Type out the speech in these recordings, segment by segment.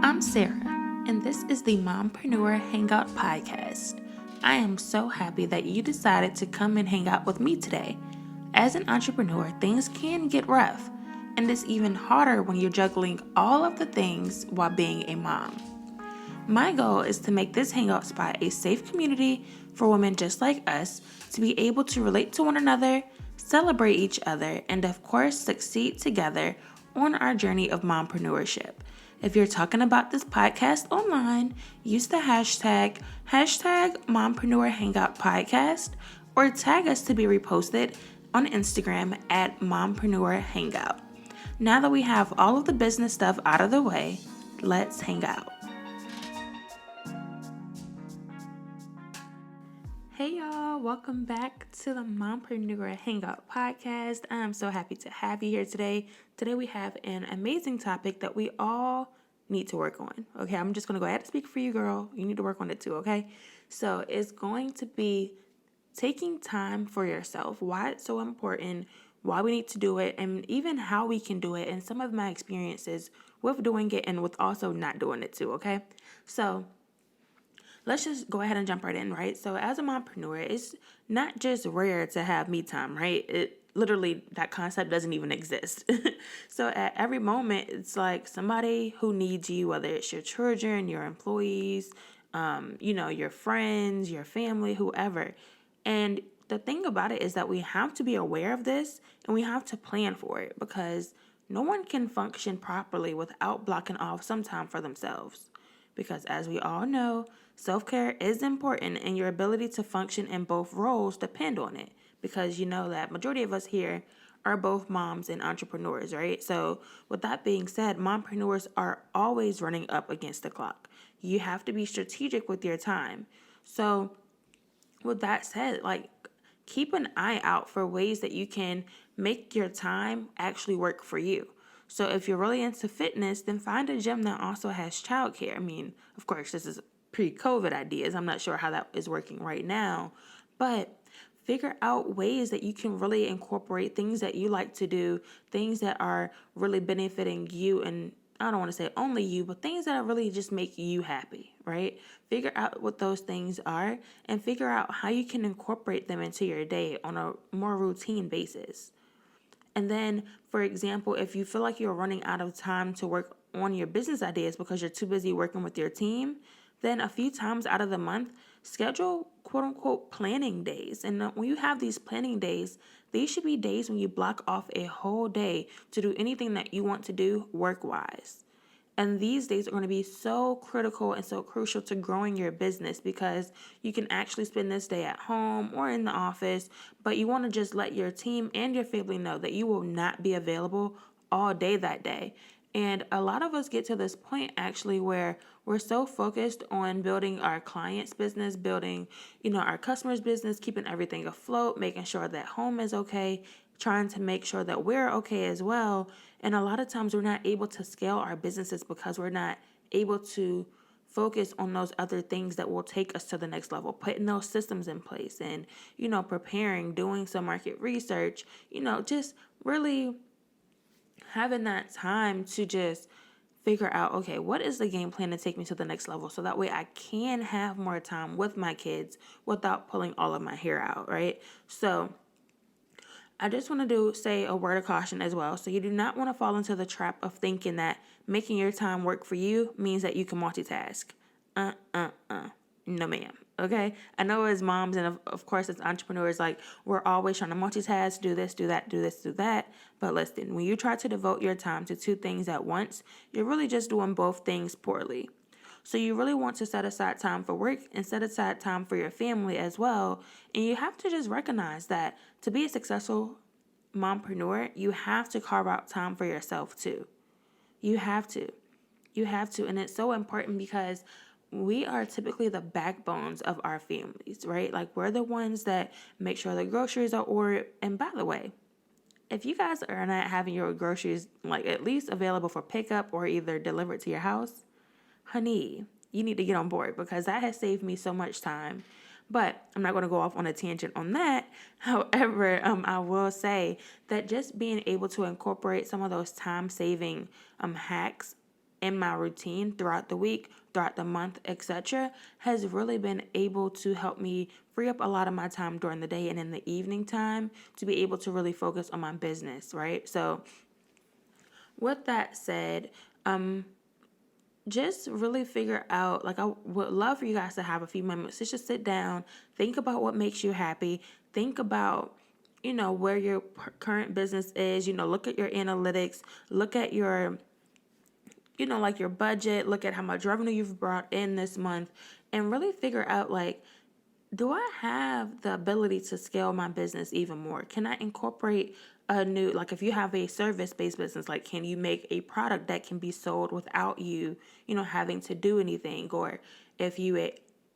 I'm Sarah, and this is the Mompreneur Hangout Podcast. I am so happy that you decided to come and hang out with me today. As an entrepreneur, things can get rough, and it's even harder when you're juggling all of the things while being a mom. My goal is to make this hangout spot a safe community for women just like us to be able to relate to one another, celebrate each other, and of course, succeed together on our journey of mompreneurship. If you're talking about this podcast online, use the hashtag Mompreneur Hangout Podcast or tag us to be reposted on Instagram at Mompreneur Hangout. Now that we have all of the business stuff out of the way, let's hang out. Hey y'all, welcome back to the Mompreneur Hangout Podcast. I'm so happy to have you here today. Today we have an amazing topic that we all need to work on. Okay, I'm just gonna go ahead and speak for you, girl. You need to work on it too, okay? So it's going to be taking time for yourself, why it's so important, why we need to do it, and even how we can do it, and some of my experiences with doing it and with also not doing it too, okay? So let's just go ahead and jump right in, right? So as a mompreneur, it's not just rare to have me time, right? It literally, that concept doesn't even exist. So at every moment, it's like somebody who needs you, whether it's your children, your employees, your friends, your family, whoever. And the thing about it is that we have to be aware of this and we have to plan for it because no one can function properly without blocking off some time for themselves. Because as we all know, self-care is important and your ability to function in both roles depend on it. Because you know that majority of us here are both moms and entrepreneurs, right? So with that being said, mompreneurs are always running up against the clock. You have to be strategic with your time. So with that said, keep an eye out for ways that you can make your time actually work for you. So if you're really into fitness, then find a gym that also has childcare. I mean, of course, this is pre-COVID ideas. I'm not sure how that is working right now, but figure out ways that you can really incorporate things that you like to do, things that are really benefiting you and I don't want to say only you, but things that really just make you happy, right? Figure out what those things are and figure out how you can incorporate them into your day on a more routine basis. And then, for example, if you feel like you're running out of time to work on your business ideas because you're too busy working with your team, then a few times out of the month, schedule quote unquote planning days. And when you have these planning days, these should be days when you block off a whole day to do anything that you want to do work wise. And these days are going to be so critical and so crucial to growing your business because you can actually spend this day at home or in the office, but you want to just let your team and your family know that you will not be available all day that day. And a lot of us get to this point actually where we're so focused on building our clients' business, building, our customers' business, keeping everything afloat, making sure that home is okay, trying to make sure that we're okay as well. And a lot of times we're not able to scale our businesses because we're not able to focus on those other things that will take us to the next level, putting those systems in place and, preparing, doing some market research, just really having that time to just figure out, okay, what is the game plan to take me to the next level so that way I can have more time with my kids without pulling all of my hair out, right? So I just want to say a word of caution as well. So you do not want to fall into the trap of thinking that making your time work for you means that you can multitask. No, ma'am. Okay. I know as moms and of course as entrepreneurs, we're always trying to multitask, do this, do that, do this, do that. But listen, when you try to devote your time to two things at once, you're really just doing both things poorly. So you really want to set aside time for work and set aside time for your family as well. And you have to just recognize that to be a successful mompreneur, you have to carve out time for yourself too. You have to. You have to. And it's so important because we are typically the backbones of our families, right? Like we're the ones that make sure the groceries are ordered. And by the way, if you guys are not having your groceries at least available for pickup or either delivered to your house, honey, you need to get on board because that has saved me so much time. But I'm not going to go off on a tangent on that. However, I will say that just being able to incorporate some of those time-saving hacks in my routine throughout the week, throughout the month, etc., has really been able to help me free up a lot of my time during the day and in the evening time to be able to really focus on my business, right? So with that said, just really figure out, like, I would love for you guys to have a few moments to just sit down, think about what makes you happy, think about, where your current business is, look at your analytics, look at your, like your budget, look at how much revenue you've brought in this month, and really figure out, like, do I have the ability to scale my business even more? Can I incorporate a new, like if you have a service-based business, like can you make a product that can be sold without you, having to do anything? Or if you,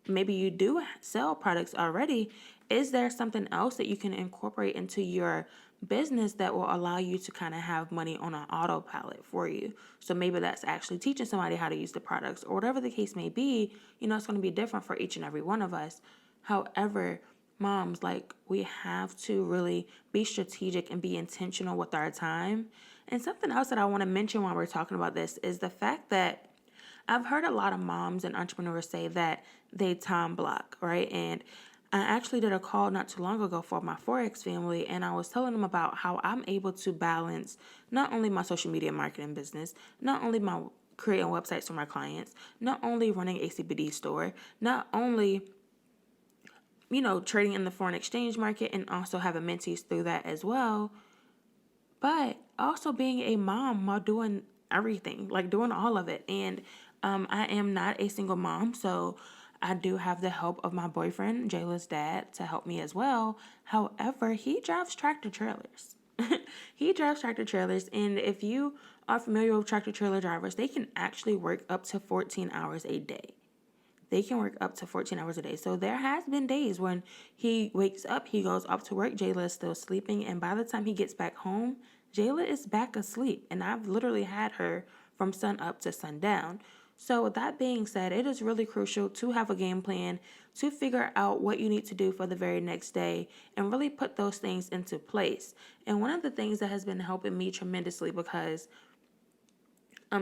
maybe you do sell products already, is there something else that you can incorporate into your business that will allow you to kind of have money on an autopilot for you? So maybe that's actually teaching somebody how to use the products or whatever the case may be. It's going to be different for each and every one of us. However, moms, like, we have to really be strategic and be intentional with our time. And something else that I want to mention while we're talking about this is the fact that I've heard a lot of moms and entrepreneurs say that they time block, right? And I actually did a call not too long ago for my Forex family, and I was telling them about how I'm able to balance not only my social media marketing business, not only my creating websites for my clients, not only running a CBD store, not only trading in the foreign exchange market and also having mentees through that as well. But also being a mom while doing everything, like doing all of it. And I am not a single mom, so I do have the help of my boyfriend, Jayla's dad, to help me as well. However, he drives tractor trailers. He drives tractor trailers, and if you are familiar with tractor trailer drivers, they can actually work up to 14 hours a day. They can work up to 14 hours a day. So there has been days when he wakes up, he goes up to work, Jayla is still sleeping, and by the time he gets back home, Jayla is back asleep. And I've literally had her from sun up to sundown. So with that being said, it is really crucial to have a game plan, to figure out what you need to do for the very next day, and really put those things into place. And one of the things that has been helping me tremendously, because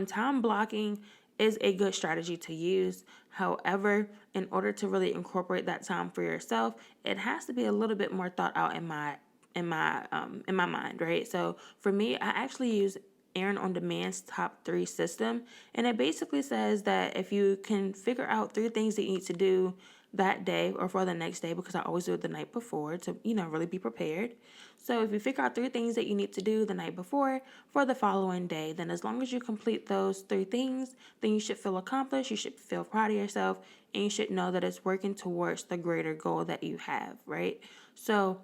time blocking is a good strategy to use. However, in order to really incorporate that time for yourself, it has to be a little bit more thought out in my mind, right? So for me, I actually use Earn on Demand's top 3 system, and it basically says that if you can figure out 3 things that you need to do that day or for the next day, because I always do it the night before to, really be prepared. So if you figure out 3 things that you need to do the night before for the following day, then as long as you complete those 3 things, then you should feel accomplished, you should feel proud of yourself, and you should know that it's working towards the greater goal that you have, right? So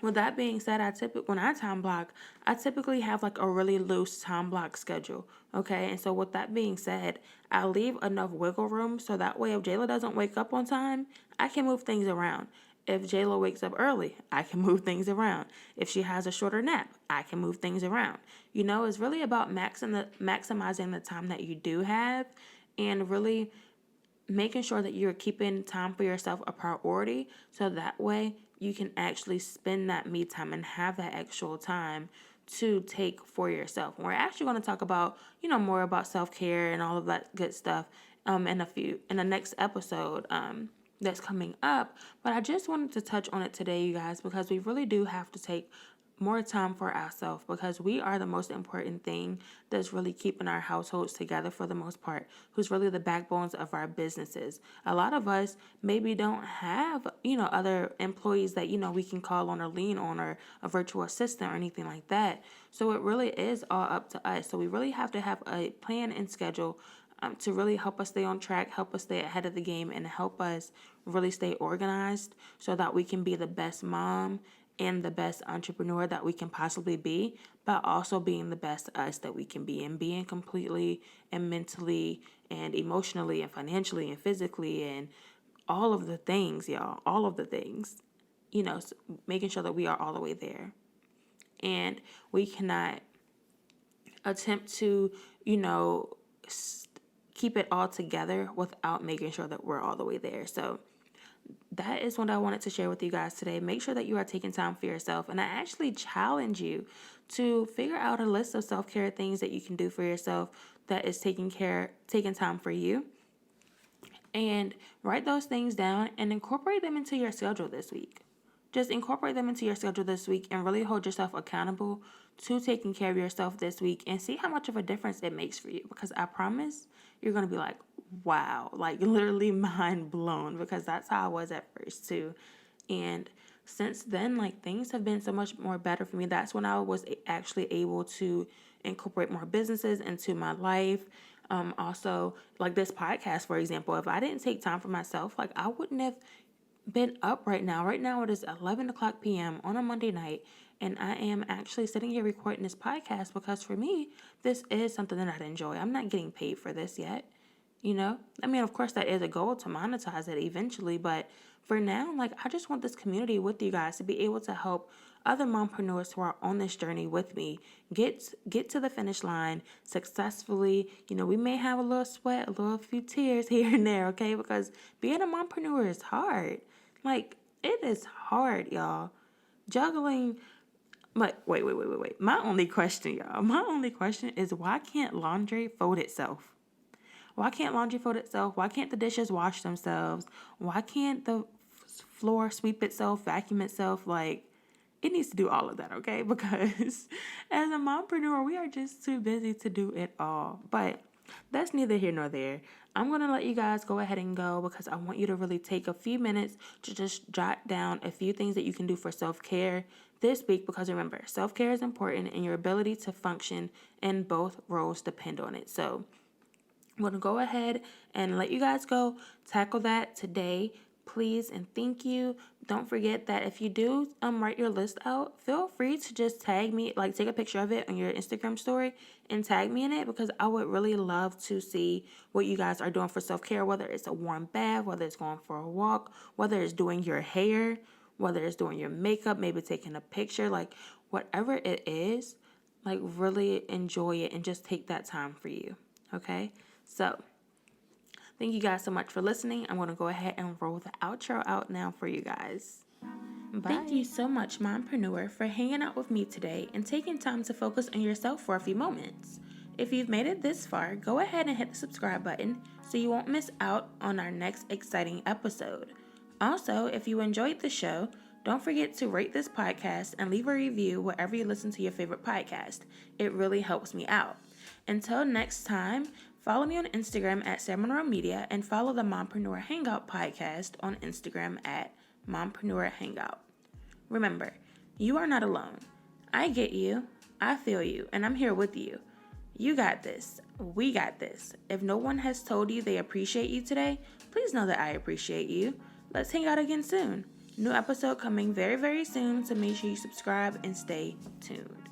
with that being said, when I time block, I typically have like a really loose time block schedule. Okay, and so with that being said, I leave enough wiggle room so that way if Jayla doesn't wake up on time, I can move things around. If Jayla wakes up early, I can move things around. If she has a shorter nap, I can move things around. It's really about maximizing the time that you do have, and really making sure that you're keeping time for yourself a priority, so that way you can actually spend that me time and have that actual time to take for yourself. We're actually going to talk about, more about self-care and all of that good stuff in the next episode that's coming up. But I just wanted to touch on it today, you guys, because we really do have to take more time for ourselves, because we are the most important thing that's really keeping our households together for the most part, who's really the backbones of our businesses. A lot of us maybe don't have, other employees that, we can call on or lean on, or a virtual assistant or anything like that. So it really is all up to us. So we really have to have a plan and schedule to really help us stay on track, help us stay ahead of the game, and help us really stay organized so that we can be the best mom and the best entrepreneur that we can possibly be, but also being the best us that we can be, and being completely and mentally and emotionally and financially and physically and all of the things, y'all, all of the things, making sure that we are all the way there. And we cannot attempt to, keep it all together without making sure that we're all the way there. So that is what I wanted to share with you guys today. Make sure that you are taking time for yourself. And I actually challenge you to figure out a list of self-care things that you can do for yourself that is taking time for you. And write those things down and incorporate them into your schedule this week. Just incorporate them into your schedule this week and really hold yourself accountable to taking care of yourself this week and see how much of a difference it makes for you. Because I promise you're going to be like, wow, like literally mind blown, because that's how I was at first too. And since then, like things have been so much more better for me. That's when I was actually able to incorporate more businesses into my life. Also, like this podcast, for example, if I didn't take time for myself, like I wouldn't have been up right now. Right now it is 11 o'clock p.m. on a Monday night, and I am actually sitting here recording this podcast because for me, this is something that I enjoy. I'm not getting paid for this yet, you know? I mean, of course, that is a goal to monetize it eventually, but for now, like, I just want this community with you guys to be able to help other mompreneurs who are on this journey with me get to the finish line successfully. You know, we may have a little sweat, a little few tears here and there, okay? Because being a mompreneur is hard. Like, it is hard, y'all. Juggling. But wait. My only question, y'all. My only question is, why can't laundry fold itself? Why can't laundry fold itself? Why can't the dishes wash themselves? Why can't the floor sweep itself, vacuum itself? Like, it needs to do all of that, okay? Because as a mompreneur, we are just too busy to do it all. But that's neither here nor there. I'm going to let you guys go ahead and go because I want you to really take a few minutes to just jot down a few things that you can do for self-care this week, because remember, self-care is important and your ability to function in both roles depend on it. So I'm going to go ahead and let you guys go tackle that today, please, and thank you. Don't forget that if you do write your list out, feel free to just tag me, like take a picture of it on your Instagram story and tag me in it, because I would really love to see what you guys are doing for self-care, whether it's a warm bath, whether it's going for a walk, whether it's doing your hair, whether it's doing your makeup, maybe taking a picture, like whatever it is, like really enjoy it and just take that time for you, okay? So, thank you guys so much for listening. I'm going to go ahead and roll the outro out now for you guys. Bye. Thank you so much, mompreneur, for hanging out with me today and taking time to focus on yourself for a few moments. If you've made it this far, go ahead and hit the subscribe button so you won't miss out on our next exciting episode. Also, if you enjoyed the show, don't forget to rate this podcast and leave a review wherever you listen to your favorite podcast. It really helps me out. Until next time, follow me on Instagram at Sarah Monroe Media and follow the Mompreneur Hangout podcast on Instagram at Mompreneur Hangout. Remember, you are not alone. I get you, I feel you, and I'm here with you. You got this. We got this. If no one has told you they appreciate you today, please know that I appreciate you. Let's hang out again soon. New episode coming very, very soon, so make sure you subscribe and stay tuned.